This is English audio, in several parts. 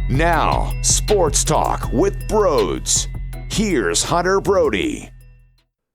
Now, Sports Talk with Broads. Here's Hunter Brody.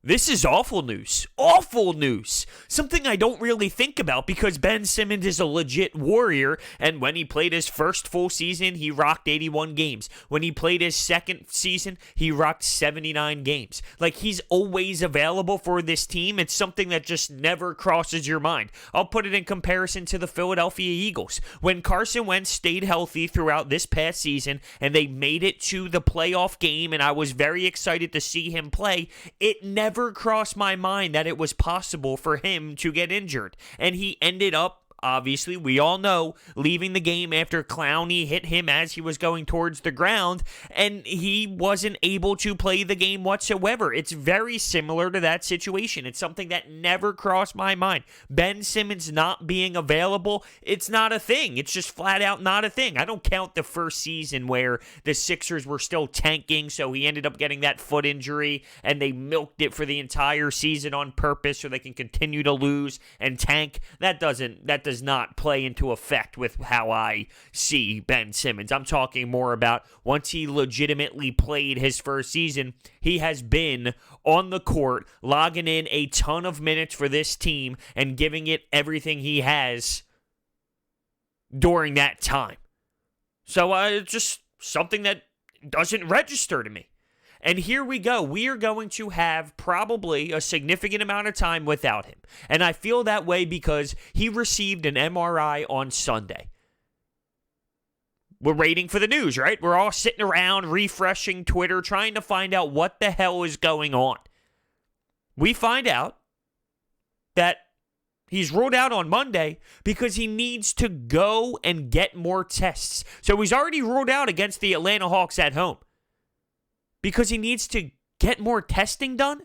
This is awful news. Awful news. Something I don't really think about because Ben Simmons is a legit warrior, and when he played his first full season, he rocked 81 games. When he played his second season, he rocked 79 games. Like, he's always available for this team. It's something that just never crosses your mind. I'll put it in comparison to the Philadelphia Eagles. When Carson Wentz stayed healthy throughout this past season, and they made it to the playoff game, and I was very excited to see him play, it never crossed my mind that it was possible for him to get injured. And he ended up, obviously, we all know, leaving the game after Clowney hit him as he was going towards the ground, and he wasn't able to play the game whatsoever. It's very similar to that situation. It's something that never crossed my mind. Ben Simmons not being available, it's not a thing. It's just flat out not a thing. I don't count the first season where the Sixers were still tanking, so he ended up getting that foot injury, and they milked it for the entire season on purpose so they can continue to lose and tank. That does not play into effect with how I see Ben Simmons. I'm talking more about once he legitimately played his first season, he has been on the court, logging in a ton of minutes for this team and giving it everything he has during that time. So it's just something that doesn't register to me. And here we go. We are going to have probably a significant amount of time without him. And I feel that way because he received an MRI on Sunday. We're waiting for the news, right? We're all sitting around refreshing Twitter, trying to find out what the hell is going on. We find out that he's ruled out on Monday because he needs to go and get more tests. So he's already ruled out against the Atlanta Hawks at home. Because he needs to get more testing done?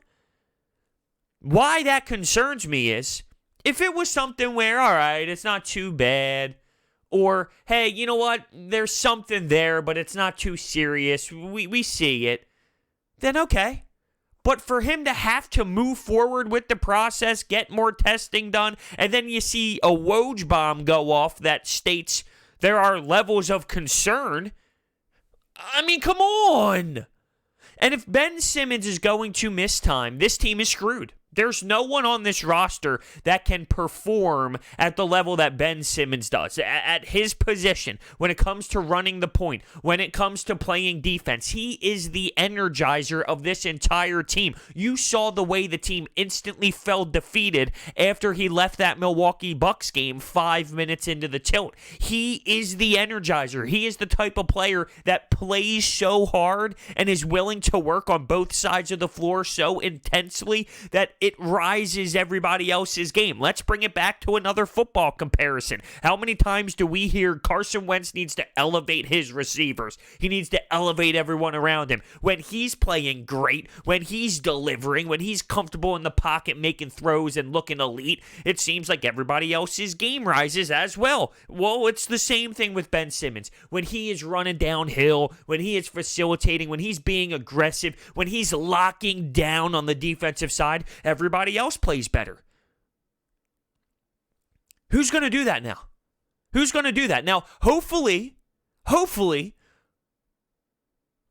Why that concerns me is, if it was something where, all right, it's not too bad, or, hey, you know what, there's something there, but it's not too serious, we see it, then okay. But for him to have to move forward with the process, get more testing done, and then you see a Woj bomb go off that states there are levels of concern, I mean, come on. And if Ben Simmons is going to miss time, this team is screwed. There's no one on this roster that can perform at the level that Ben Simmons does. At his position, when it comes to running the point, when it comes to playing defense, he is the energizer of this entire team. You saw the way the team instantly fell defeated after he left that Milwaukee Bucks game 5 minutes into the tilt. He is the energizer. He is the type of player that plays so hard and is willing to work on both sides of the floor so intensely that it rises everybody else's game. Let's bring it back to another football comparison. How many times do we hear Carson Wentz needs to elevate his receivers? He needs to elevate everyone around him. When he's playing great, when he's delivering, when he's comfortable in the pocket making throws and looking elite, it seems like everybody else's game rises as well. Well, it's the same thing with Ben Simmons. When he is running downhill, when he is facilitating, when he's being aggressive, when he's locking down on the defensive side, everybody else plays better. Who's going to do that now? Who's going to do that? Now, hopefully,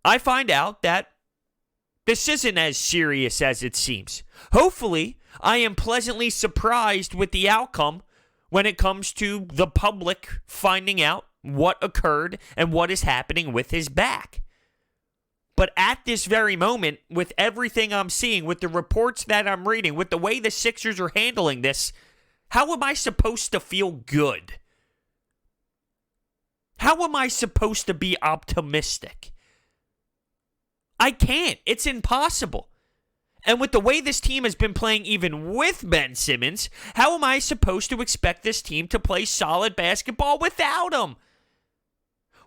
I find out that this isn't as serious as it seems. Hopefully, I am pleasantly surprised with the outcome when it comes to the public finding out what occurred and what is happening with his back. But at this very moment, with everything I'm seeing, with the reports that I'm reading, with the way the Sixers are handling this, how am I supposed to feel good? How am I supposed to be optimistic? I can't. It's impossible. And with the way this team has been playing even with Ben Simmons, how am I supposed to expect this team to play solid basketball without him?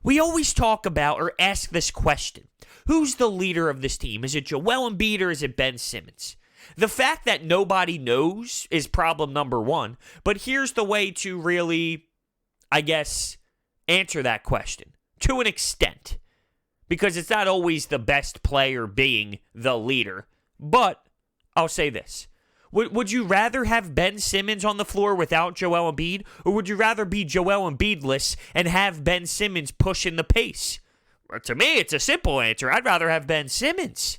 We always talk about or ask this question. Who's the leader of this team? Is it Joel Embiid or is it Ben Simmons? The fact that nobody knows is problem number one. But here's the way to really, I guess, answer that question. To an extent. Because it's not always the best player being the leader. But I'll say this. Would you rather have Ben Simmons on the floor without Joel Embiid, or would you rather be Joel Embiidless and have Ben Simmons pushing the pace? Well, to me, it's a simple answer. I'd rather have Ben Simmons.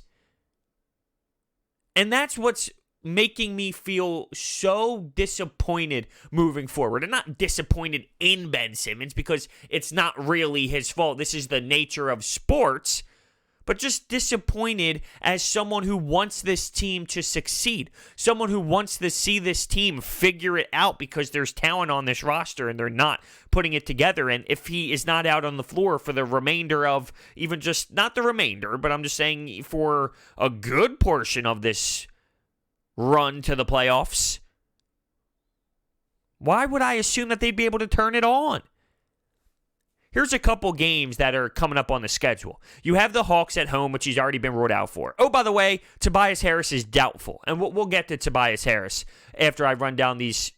And that's what's making me feel so disappointed moving forward. And not disappointed in Ben Simmons because it's not really his fault. This is the nature of sports. But just disappointed as someone who wants this team to succeed. Someone who wants to see this team figure it out because there's talent on this roster and they're not putting it together. And if he is not out on the floor for the remainder of, even just, not the remainder, but I'm just saying for a good portion of this run to the playoffs, why would I assume that they'd be able to turn it on? Here's a couple games that are coming up on the schedule. You have the Hawks at home, which he's already been ruled out for. Oh, by the way, Tobias Harris is doubtful. And we'll get to Tobias Harris after I run down these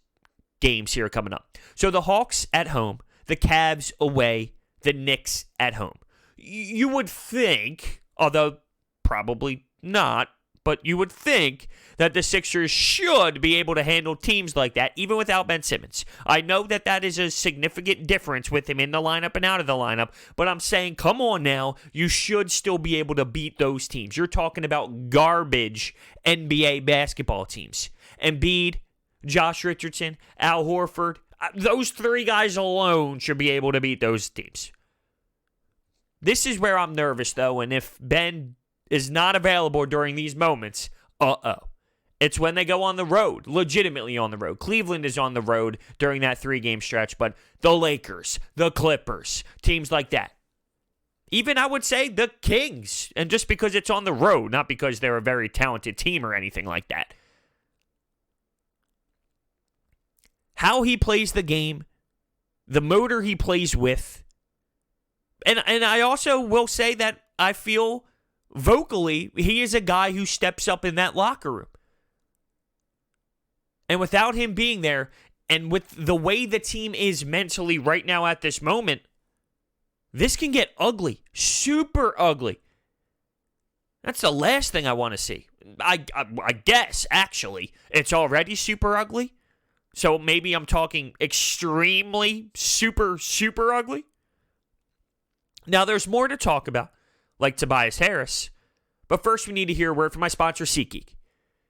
games here coming up. So the Hawks at home, the Cavs away, the Knicks at home. You would think, although probably not, but you would think that the Sixers should be able to handle teams like that, even without Ben Simmons. I know that that is a significant difference with him in the lineup and out of the lineup, but I'm saying, come on now, you should still be able to beat those teams. You're talking about garbage NBA basketball teams. Embiid, Josh Richardson, Al Horford, those three guys alone should be able to beat those teams. This is where I'm nervous, though, and if Ben is not available during these moments, it's when they go on the road, legitimately on the road. Cleveland is on the road during that 3-game stretch, but the Lakers, the Clippers, teams like that. Even, I would say, the Kings, and just because it's on the road, not because they're a very talented team or anything like that. How he plays the game, the motor he plays with, and I also will say that I feel vocally, he is a guy who steps up in that locker room. And without him being there, and with the way the team is mentally right now at this moment, this can get ugly. Super ugly. That's the last thing I want to see. I guess, actually, it's already super ugly. So maybe I'm talking extremely super, super ugly. Now, there's more to talk about, like Tobias Harris. But first, we need to hear a word from my sponsor, SeatGeek.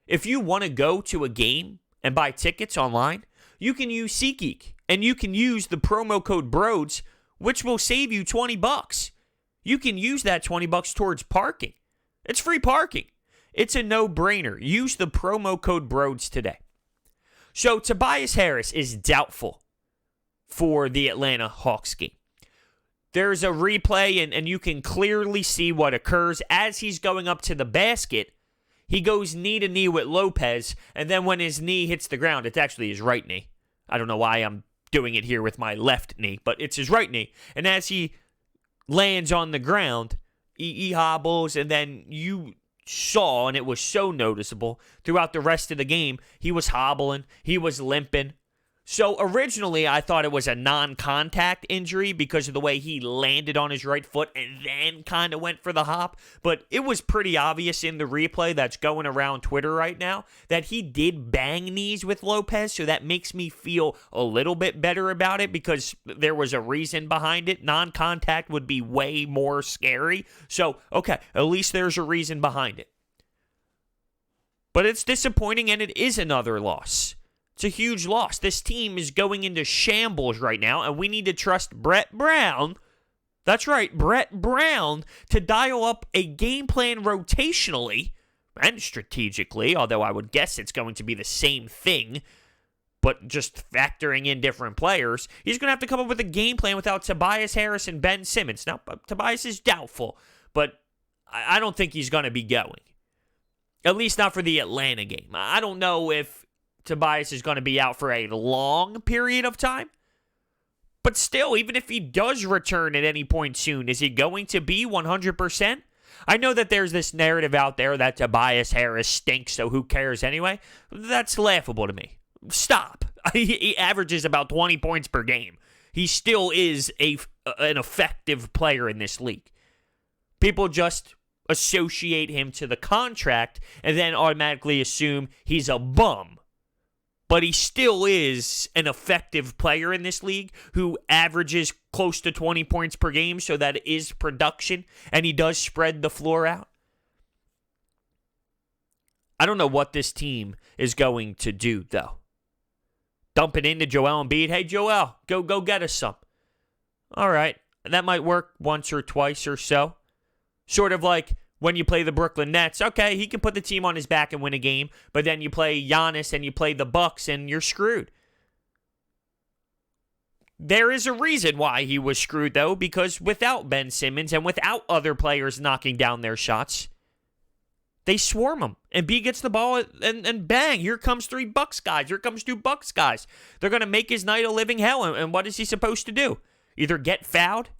If you want to go to a game and buy tickets online, you can use SeatGeek, and you can use the promo code BROADS, which will save you $20. You can use that $20 towards parking. It's free parking. It's a no-brainer. Use the promo code BROADS today. So, Tobias Harris is doubtful for the Atlanta Hawks game. There's a replay, and you can clearly see what occurs. As he's going up to the basket, he goes knee to knee with Lopez, and then when his knee hits the ground, it's actually his right knee. I don't know why I'm doing it here with my left knee, but it's his right knee. And as he lands on the ground, he hobbles, and then you saw, and it was so noticeable throughout the rest of the game, he was hobbling, he was limping. So originally, I thought it was a non-contact injury because of the way he landed on his right foot and then kind of went for the hop. But it was pretty obvious in the replay that's going around Twitter right now that he did bang knees with Lopez. So that makes me feel a little bit better about it because there was a reason behind it. Non-contact would be way more scary. So, okay, at least there's a reason behind it. But it's disappointing, and it is another loss. It's a huge loss. This team is going into shambles right now, and we need to trust Brett Brown. That's right, Brett Brown, to dial up a game plan rotationally and strategically, although I would guess it's going to be the same thing, but just factoring in different players. He's going to have to come up with a game plan without Tobias Harris and Ben Simmons. Now, Tobias is doubtful, but I don't think he's going to be going. At least not for the Atlanta game. I don't know if Tobias is going to be out for a long period of time. But still, even if he does return at any point soon, is he going to be 100%? I know that there's this narrative out there that Tobias Harris stinks, so who cares anyway? That's laughable to me. Stop. He averages about 20 points per game. He still is an effective player in this league. People just associate him to the contract and then automatically assume he's a bum. But he still is an effective player in this league who averages close to 20 points per game, so that is production, and he does spread the floor out. I don't know what this team is going to do, though. Dump it into Joel Embiid. Hey, Joel, go get us some. All right, that might work once or twice or so. Sort of like when you play the Brooklyn Nets. Okay, he can put the team on his back and win a game, but then you play Giannis and you play the Bucks and you're screwed. There is a reason why he was screwed, though, because without Ben Simmons and without other players knocking down their shots, they swarm him. And B gets the ball, and bang, here comes 3 Bucks guys. Here comes 2 Bucks guys. They're going to make his night a living hell, and what is he supposed to do? Either get fouled,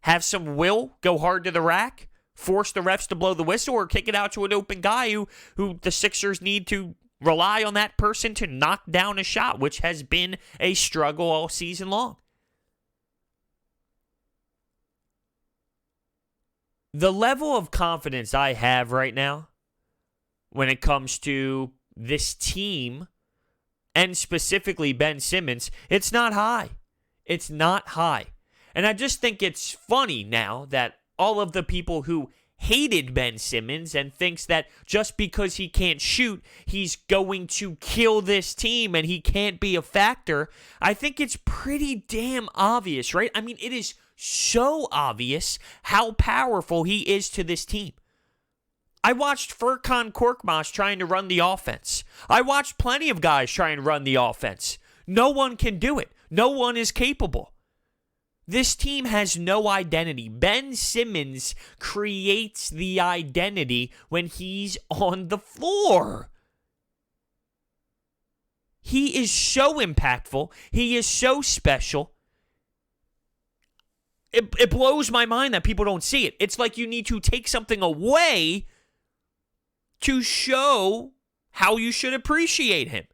have some will, go hard to the rack, force the refs to blow the whistle, or kick it out to an open guy who the Sixers need to rely on that person to knock down a shot, which has been a struggle all season long. The level of confidence I have right now when it comes to this team, and specifically Ben Simmons, it's not high. It's not high. And I just think it's funny now that all of the people who hated Ben Simmons and thinks that just because he can't shoot, he's going to kill this team and he can't be a factor. I think it's pretty damn obvious, right? I mean, it is so obvious how powerful he is to this team. I watched Furkan Korkmaz trying to run the offense. I watched plenty of guys trying to run the offense. No one can do it. No one is capable. This team has no identity. Ben Simmons creates the identity when he's on the floor. He is so impactful. He is so special. It blows my mind that people don't see it. It's like you need to take something away to show how you should appreciate him.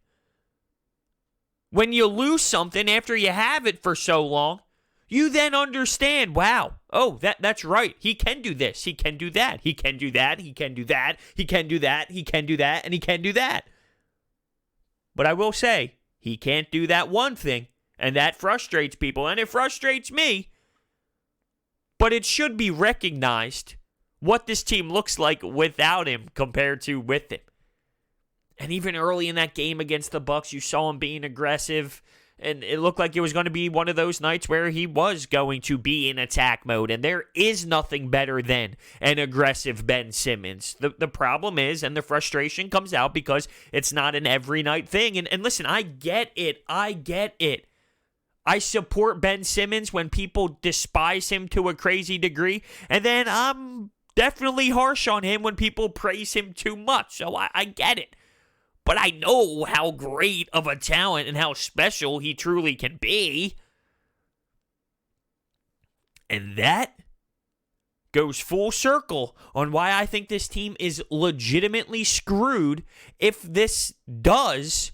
When you lose something after you have it for so long, you then understand, wow, oh, that's right. He can do this. He can do that. He can do that. He can do that. He can do that. He can do that. And he can do that. But I will say, he can't do that one thing. And that frustrates people. And it frustrates me. But it should be recognized what this team looks like without him compared to with him. And even early in that game against the Bucks, you saw him being aggressive. And it looked like it was going to be one of those nights where he was going to be in attack mode. And there is nothing better than an aggressive Ben Simmons. The problem is, and the frustration comes out because it's not an every night thing. And listen, I get it. I support Ben Simmons when people despise him to a crazy degree. And then I'm definitely harsh on him when people praise him too much. So I get it. But I know how great of a talent and how special he truly can be. And that goes full circle on why I think this team is legitimately screwed if this does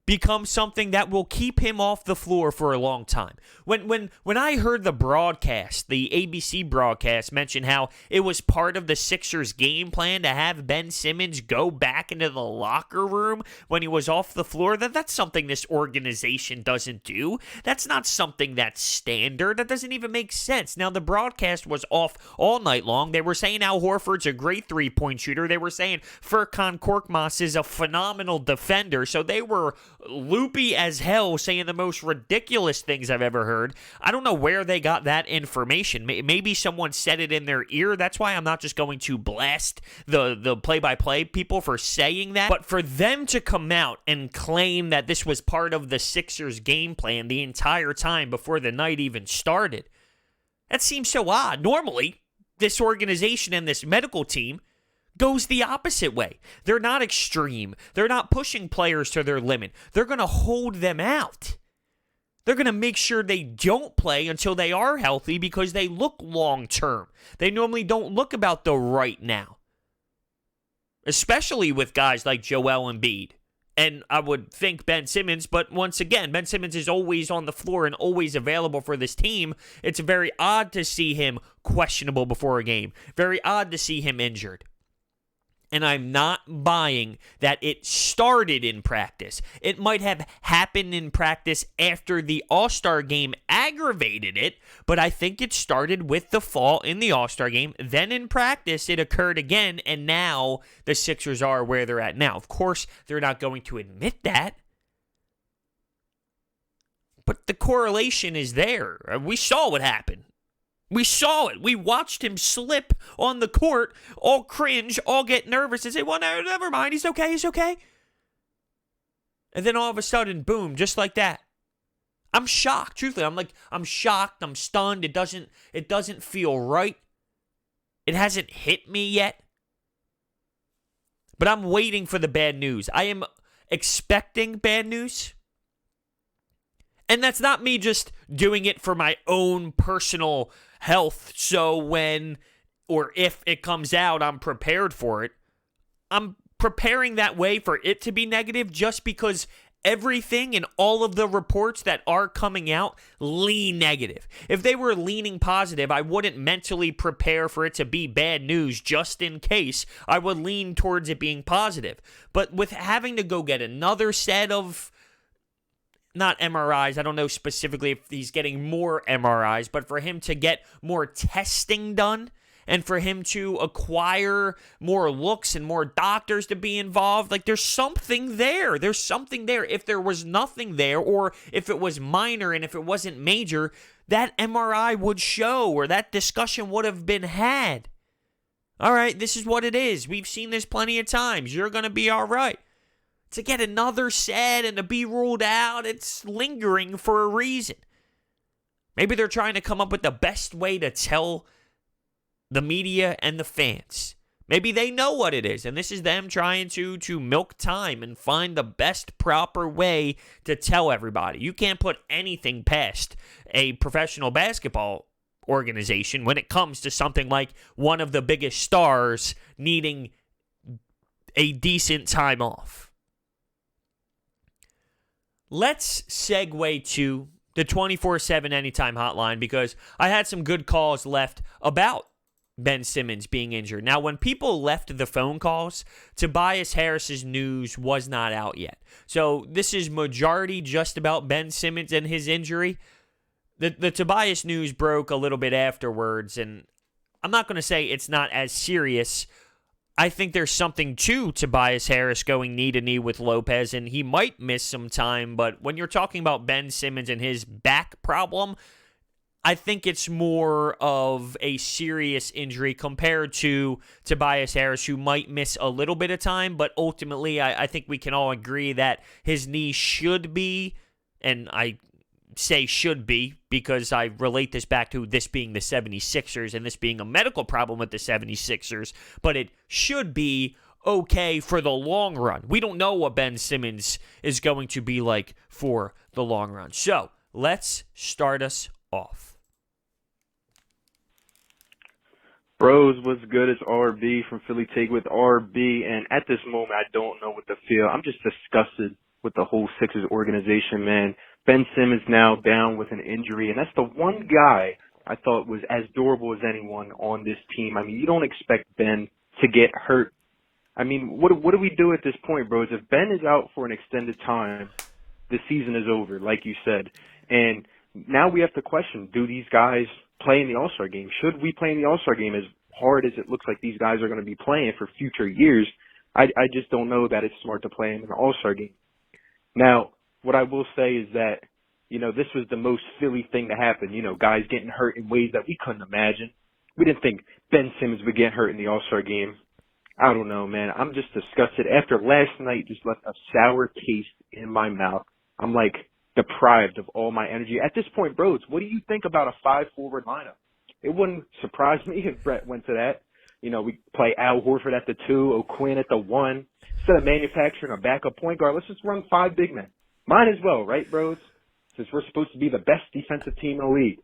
become something that will keep him off the floor for a long time. When I heard the broadcast, the ABC broadcast, mention how it was part of the Sixers' game plan to have Ben Simmons go back into the locker room when he was off the floor, that's something this organization doesn't do. That's not something that's standard. That doesn't even make sense. Now, the broadcast was off all night long. They were saying Al Horford's a great three-point shooter. They were saying Furkan Korkmaz is a phenomenal defender. So they were loopy as hell, saying the most ridiculous things I've ever heard. I don't know where they got that information. Maybe someone said it in their ear. That's why I'm not just going to blast the play-by-play people for saying that. But for them to come out and claim that this was part of the Sixers' game plan the entire time before the night even started, that seems so odd. Normally, this organization and this medical team goes the opposite way. They're not extreme. They're not pushing players to their limit. They're going to hold them out. They're going to make sure they don't play until they are healthy because they look long-term. They normally don't look about the right now. Especially with guys like Joel Embiid And I would think Ben Simmons, but once again, Ben Simmons is always on the floor and always available for this team. It's very odd to see him questionable before a game. Very odd to see him injured. And I'm not buying that it started in practice. It might have happened in practice after the All-Star game aggravated it, but I think it started with the fall in the All-Star game. Then in practice, it occurred again, and now the Sixers are where they're at now. Of course, they're not going to admit that, but the correlation is there. We saw what happened. We saw it. We watched him slip on the court, all cringe, all get nervous, and say, well, no, never mind. He's okay. He's okay. And then all of a sudden, boom, just like that. I'm shocked. Truthfully, I'm shocked. I'm stunned. It doesn't feel right. It hasn't hit me yet. But I'm waiting for the bad news. I am expecting bad news. And that's not me just doing it for my own personal health, so when or if it comes out, I'm prepared for it. I'm preparing that way for it to be negative just because everything and all of the reports that are coming out lean negative. If they were leaning positive, I wouldn't mentally prepare for it to be bad news just in case. I would lean towards it being positive. But with having to go get another set of not MRIs, I don't know specifically if he's getting more MRIs, but for him to get more testing done and for him to acquire more looks and more doctors to be involved, like there's something there. There's something there. If there was nothing there, or if it was minor and if it wasn't major, that MRI would show, or that discussion would have been had. All right, this is what it is. We've seen this plenty of times. You're going to be all right. To get another set and to be ruled out, it's lingering for a reason. Maybe they're trying to come up with the best way to tell the media and the fans. Maybe they know what it is, and this is them trying to milk time and find the best proper way to tell everybody. You can't put anything past a professional basketball organization when it comes to something like one of the biggest stars needing a decent time off. Let's segue to the 24/7 Anytime hotline because I had some good calls left about Ben Simmons being injured. Now, when people left the phone calls, Tobias Harris's news was not out yet. So this is majority just about Ben Simmons and his injury. The Tobias news broke a little bit afterwards, and I'm not going to say it's not as serious. I think there's something to Tobias Harris going knee-to-knee with Lopez, and he might miss some time, but when you're talking about Ben Simmons and his back problem, I think it's more of a serious injury compared to Tobias Harris, who might miss a little bit of time, but ultimately I think we can all agree that his knee should be, and I say should be because I relate this back to this being the 76ers and this being a medical problem with the 76ers, but it should be okay for the long run. We don't know what Ben Simmons is going to be like for the long run. So let's start us off. Bros, what's good? It's RB from Philly Take with RB, and at this moment, I don't know what to feel. I'm just disgusted with the whole Sixers organization, man. Ben Simmons now down with an injury, and that's the one guy I thought was as durable as anyone on this team. I mean, you don't expect Ben to get hurt. I mean, what do we do at this point, bros? If Ben is out for an extended time, the season is over, like you said. And now we have to question, do these guys play in the All-Star game? Should we play in the All-Star game as hard as it looks like these guys are going to be playing for future years? I just don't know that it's smart to play them in the All-Star game. Now, what I will say is that, you know, this was the most Philly thing to happen. You know, guys getting hurt in ways that we couldn't imagine. We didn't think Ben Simmons would get hurt in the All-Star game. I don't know, man. I'm just disgusted. After last night just left a sour taste in my mouth. I'm like deprived of all my energy. At this point, bros, what do you think about a 5-forward lineup? It wouldn't surprise me if Brett went to that. You know, we play Al Horford at the 2, O'Quinn at the 1. Instead of manufacturing a backup point guard, let's just run 5 big men. Might as well, right, bros? Since we're supposed to be the best defensive team in the league.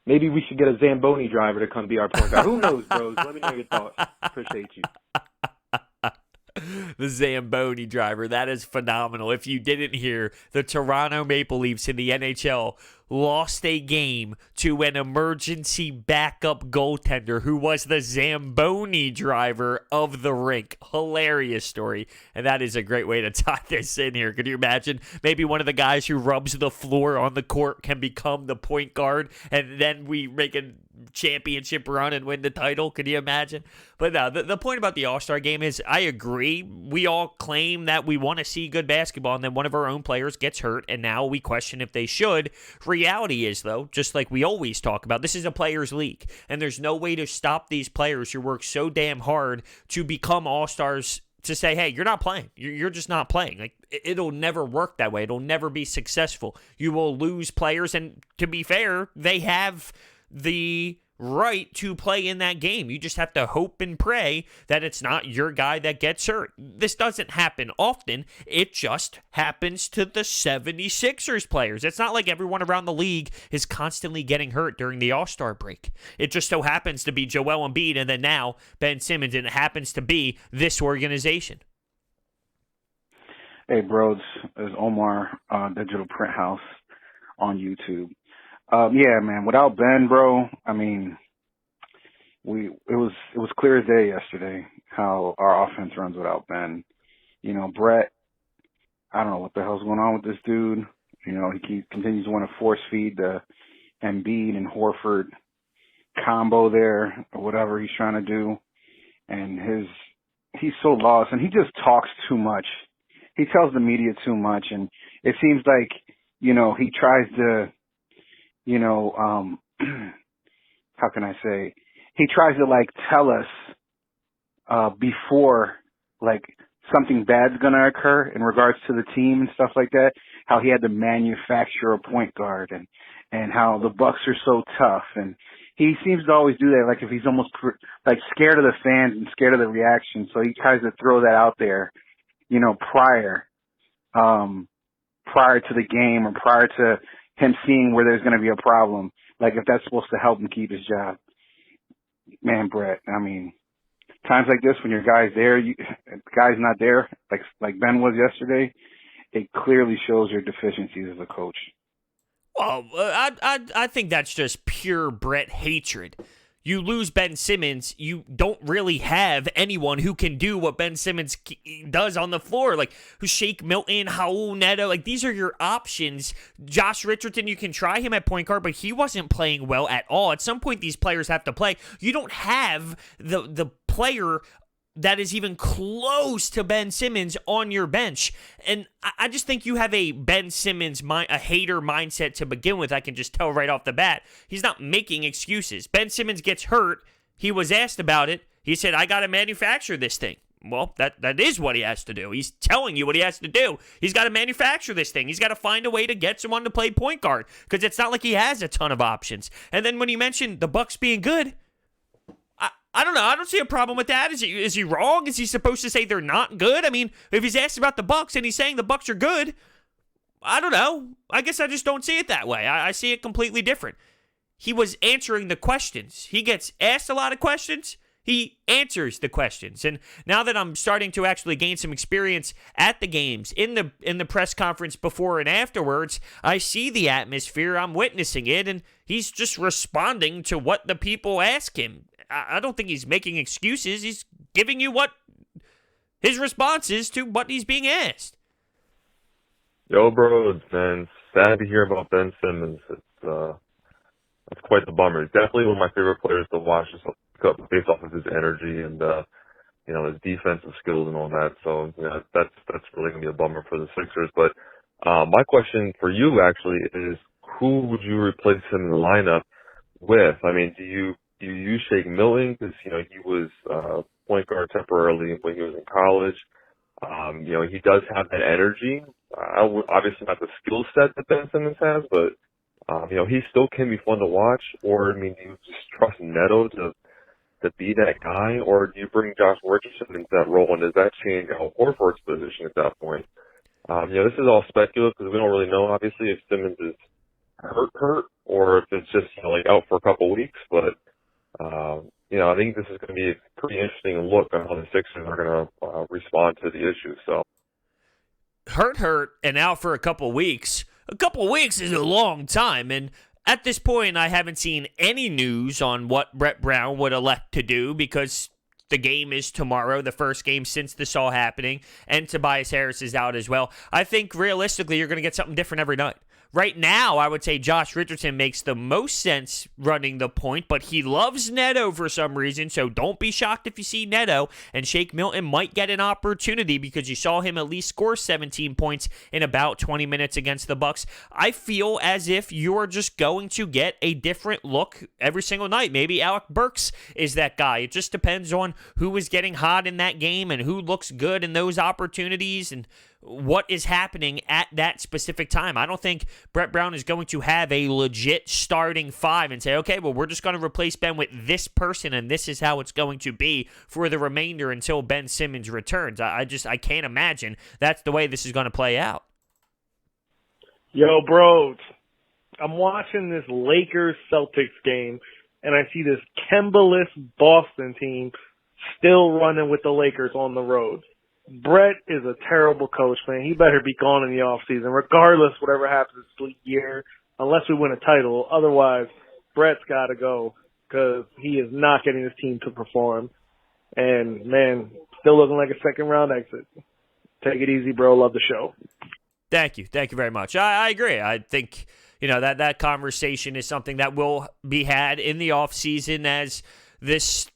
Maybe we should get a Zamboni driver to come be our point guard. Who knows, bros? Let me know your thoughts. Appreciate you. The Zamboni driver. That is phenomenal. If you didn't hear, the Toronto Maple Leafs in the NHL lost a game to an emergency backup goaltender who was the Zamboni driver of the rink. Hilarious story. And that is a great way to tie this in here. Could you imagine? Maybe one of the guys who rubs the floor on the court can become the point guard, and then we make a championship run and win the title. Could you imagine? But no, the point about the All-Star game is, I agree. We all claim that we want to see good basketball, and then one of our own players gets hurt, and now we question if they should. Reality is, though, just like we always talk about, this is a players' league, and there's no way to stop these players who work so damn hard to become All-Stars to say, hey, you're not playing. You're just not playing. Like, it'll never work that way. It'll never be successful. You will lose players, and to be fair, they have the right to play in that game. You just have to hope and pray that it's not your guy that gets hurt. This doesn't happen often. It just happens to the 76ers players. It's not like everyone around the league is constantly getting hurt during the All-Star break. It just so happens to be Joel Embiid and then now Ben Simmons, and it happens to be this organization. Hey, bros, it's Omar, Digital Print House on YouTube. Yeah, man, without Ben, bro, I mean, it was clear as day yesterday how our offense runs without Ben. You know, Brett, I don't know what the hell's going on with this dude. You know, he continues to want to force feed the Embiid and Horford combo there, or whatever he's trying to do. And he's so lost, and he just talks too much. He tells the media too much, and it seems like, you know, he tries to, you know, how can I say, he tries to, like, tell us before, like, something bad's going to occur in regards to the team and stuff like that, how he had to manufacture a point guard, and how the Bucks are so tough. And he seems to always do that, like, if he's almost, like, scared of the fans and scared of the reaction. So he tries to throw that out there, you know, prior to the game, or prior to him seeing where there's going to be a problem, like if that's supposed to help him keep his job. Man, Brett, I mean, times like this when your guy's there, the guy's not there, like Ben was yesterday, it clearly shows your deficiencies as a coach. Well, I think that's just pure Brett hatred. You lose Ben Simmons, you don't really have anyone who can do what Ben Simmons does on the floor, like Shake Milton, Raul Neto. Like, these are your options. Josh Richardson, you can try him at point guard, but he wasn't playing well at all. At some point, these players have to play. You don't have the player that is even close to Ben Simmons on your bench. And I just think you have a Ben Simmons, a hater mindset to begin with. I can just tell right off the bat. He's not making excuses. Ben Simmons gets hurt. He was asked about it. He said, I got to manufacture this thing. Well, that is what he has to do. He's telling you what he has to do. He's got to manufacture this thing. He's got to find a way to get someone to play point guard, because it's not like he has a ton of options. And then when you mentioned the Bucks being good, I don't know. I don't see a problem with that. Is he wrong? Is he supposed to say they're not good? I mean, if he's asked about the Bucks and he's saying the Bucks are good, I don't know. I guess I just don't see it that way. I see it completely different. He was answering the questions. He gets asked a lot of questions. He answers the questions. And now that I'm starting to actually gain some experience at the games, in the press conference before and afterwards, I see the atmosphere. I'm witnessing it, and he's just responding to what the people ask him. I don't think he's making excuses. He's giving you what his response is to what he's being asked. Yo, bro, man, sad to hear about Ben Simmons. It's quite the bummer. He's definitely one of my favorite players to watch, just based off of his energy and you know, his defensive skills and all that. So yeah, that's really gonna be a bummer for the Sixers. But my question for you actually is, who would you replace him in the lineup with? I mean, do you use Shake Milton, because, you know, he was point guard temporarily when he was in college. You know, he does have that energy. Obviously not the skill set that Ben Simmons has, but, you know, he still can be fun to watch. Or, I mean, do you just trust Neto to be that guy? Or do you bring Josh Richardson into that role, and does that change Al Horford's position at that point? You know, this is all speculative because we don't really know, obviously, if Simmons is hurt, or if it's just, you know, like out for a couple weeks. But I think this is going to be a pretty interesting look on how the Sixers are going to respond to the issue. So Hurt, and out for a couple weeks. A couple weeks is a long time, and at this point, I haven't seen any news on what Brett Brown would elect to do because the game is tomorrow, the first game since this all happening, and Tobias Harris is out as well. I think realistically, you're going to get something different every night. Right now, I would say Josh Richardson makes the most sense running the point, but he loves Neto for some reason, so don't be shocked if you see Neto, and Shake Milton might get an opportunity because you saw him at least score 17 points in about 20 minutes against the Bucks. I feel as if you're just going to get a different look every single night. Maybe Alec Burks is that guy. It just depends on who is getting hot in that game and who looks good in those opportunities and what is happening at that specific time. I don't think Brett Brown is going to have a legit starting five and say, okay, well, we're just going to replace Ben with this person, and this is how it's going to be for the remainder until Ben Simmons returns. I can't imagine that's the way this is going to play out. Yo, bros, I'm watching this Lakers-Celtics game, and I see this Kemba-less Boston team still running with the Lakers on the road. Brett is a terrible coach, man. He better be gone in the offseason, regardless whatever happens this year, unless we win a title. Otherwise, Brett's got to go because he is not getting his team to perform. And, man, still looking like a second-round exit. Take it easy, bro. Love the show. Thank you. Thank you very much. I agree. I think, that conversation is something that will be had in the offseason as this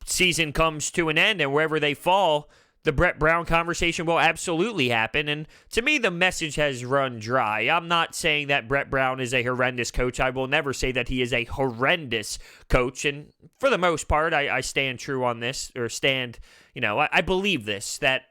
season comes to an end, and wherever they fall, the Brett Brown conversation will absolutely happen. And to me, the message has run dry. I'm not saying that Brett Brown is a horrendous coach. I will never say that he is a horrendous coach. And for the most part, I stand true on this, or I believe this, that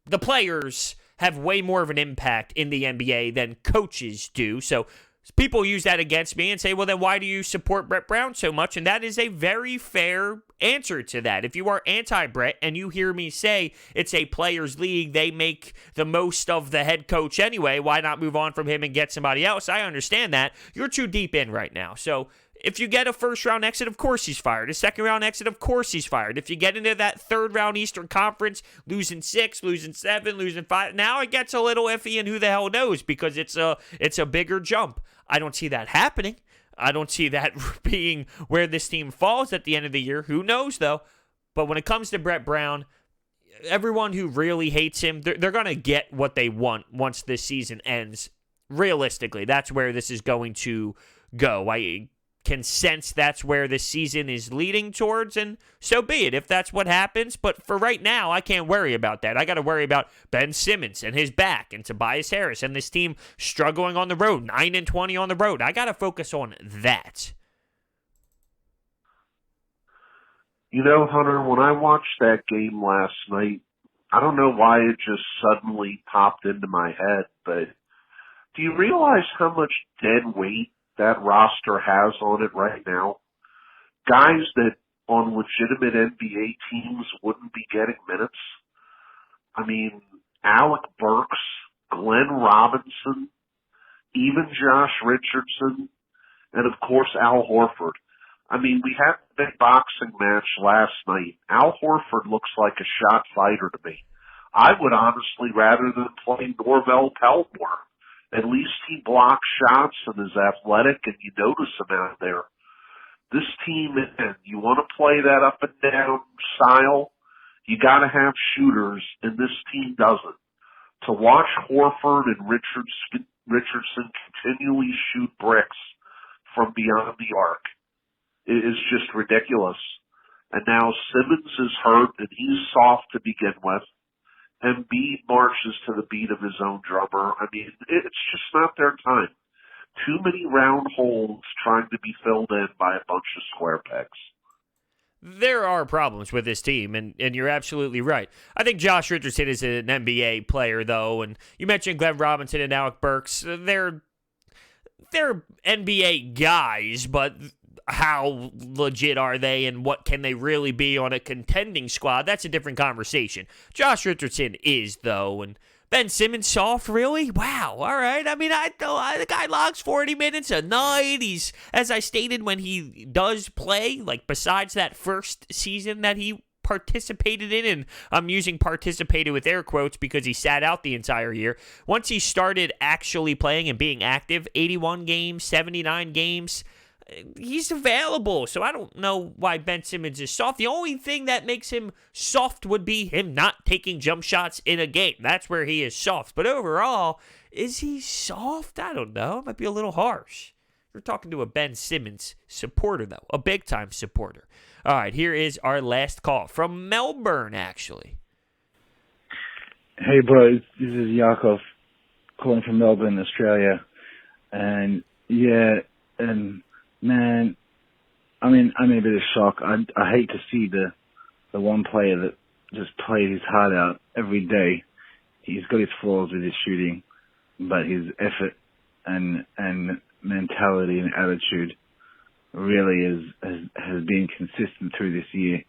the players have way more of an impact in the NBA than coaches do. So people use that against me and say, well, then why do you support Brett Brown so much? And that is a very fair answer to that. If you are anti-Brett and you hear me say it's a players' league, they make the most of the head coach anyway, why not move on from him and get somebody else? I understand that. You're too deep in right now. So if you get a first-round exit, of course he's fired. A second-round exit, of course he's fired. If you get into that third-round Eastern Conference, losing 6, losing 7, losing 5, now it gets a little iffy, and who the hell knows, because it's a bigger jump. I don't see that happening. I don't see that being where this team falls at the end of the year. Who knows, though? But when it comes to Brett Brown, everyone who really hates him, they're going to get what they want once this season ends. Realistically, that's where this is going to go. I can sense that's where this season is leading towards, and so be it if that's what happens. But for right now, I can't worry about that. I got to worry about Ben Simmons and his back, and Tobias Harris, and this team struggling on the road, 9-20 on the road. I got to focus on that. Hunter, when I watched that game last night, I don't know why it just suddenly popped into my head, but do you realize how much dead weight that roster has on it right now? Guys that on legitimate NBA teams wouldn't be getting minutes. I mean, Alec Burks, Glenn Robinson, even Josh Richardson, and of course Al Horford. I mean, we had a big boxing match last night. Al Horford looks like a shot fighter to me. I would honestly rather than play Norvell Peltmore. At least he blocks shots and is athletic, and you notice him out there. This team, and you want to play that up and down style, you got to have shooters, and this team doesn't. To watch Horford and Richardson continually shoot bricks from beyond the arc is just ridiculous. And now Simmons is hurt, and he's soft to begin with. Embiid marches to the beat of his own drummer. I mean, it's just not their time. Too many round holes trying to be filled in by a bunch of square pegs. There are problems with this team, and you're absolutely right. I think Josh Richardson is an NBA player, though, and you mentioned Glenn Robinson and Alec Burks. They're NBA guys, but how legit are they, and what can they really be on a contending squad? That's a different conversation. Josh Richardson is, though, and Ben Simmons soft, really? Wow. All right. I mean, the guy logs 40 minutes a night. He's, as I stated, when he does play, like besides that first season that he participated in, and I'm using participated with air quotes because he sat out the entire year. Once he started actually playing and being active, 81 games, 79 games, he's available. So I don't know why Ben Simmons is soft. The only thing that makes him soft would be him not taking jump shots in a game. That's where he is soft. But overall, is he soft? I don't know. It might be a little harsh. We're talking to a Ben Simmons supporter, though. A big-time supporter. All right, here is our last call from Melbourne, actually. Hey, bro. This is Yakov calling from Melbourne, Australia. And, man, I'm in a bit of shock. I hate to see the one player that just plays his heart out every day. He's got his flaws with his shooting, but his effort and mentality and attitude really has been consistent through this year.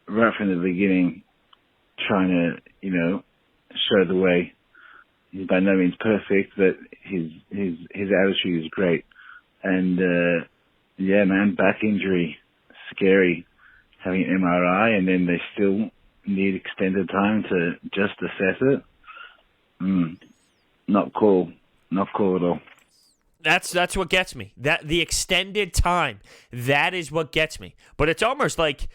Right from the beginning, trying to, show the way. He's by no means perfect, but his attitude is great. And man, back injury, scary. Having an MRI, and then they still need extended time to just assess it. Not cool. Not cool at all. That's what gets me. That the extended time, that is what gets me. But it's almost like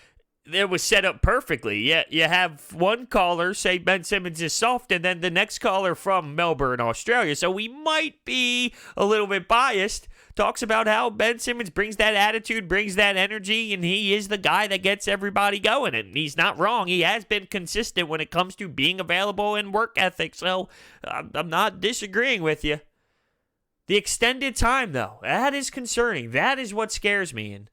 it was set up perfectly. Yeah, you have one caller say Ben Simmons is soft, and then the next caller from Melbourne, Australia, so we might be a little bit biased, talks about how Ben Simmons brings that attitude, brings that energy, and he is the guy that gets everybody going. And he's not wrong. He has been consistent when it comes to being available and work ethic. So I'm not disagreeing with you. The extended time, though, that is concerning. That is what scares me. And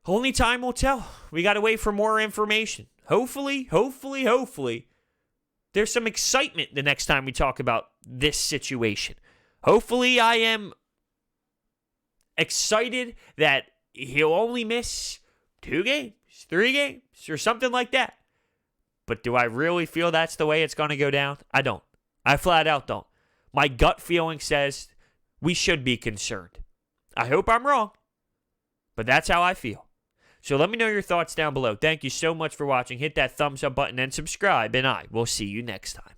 only time will tell. We got to wait for more information. Hopefully, there's some excitement the next time we talk about this situation. Hopefully, I am excited that he'll only miss 2 games, 3 games, or something like that. But do I really feel that's the way it's going to go down? I don't. I flat out don't. My gut feeling says we should be concerned. I hope I'm wrong, but that's how I feel. So let me know your thoughts down below. Thank you so much for watching. Hit that thumbs up button and subscribe, and I will see you next time.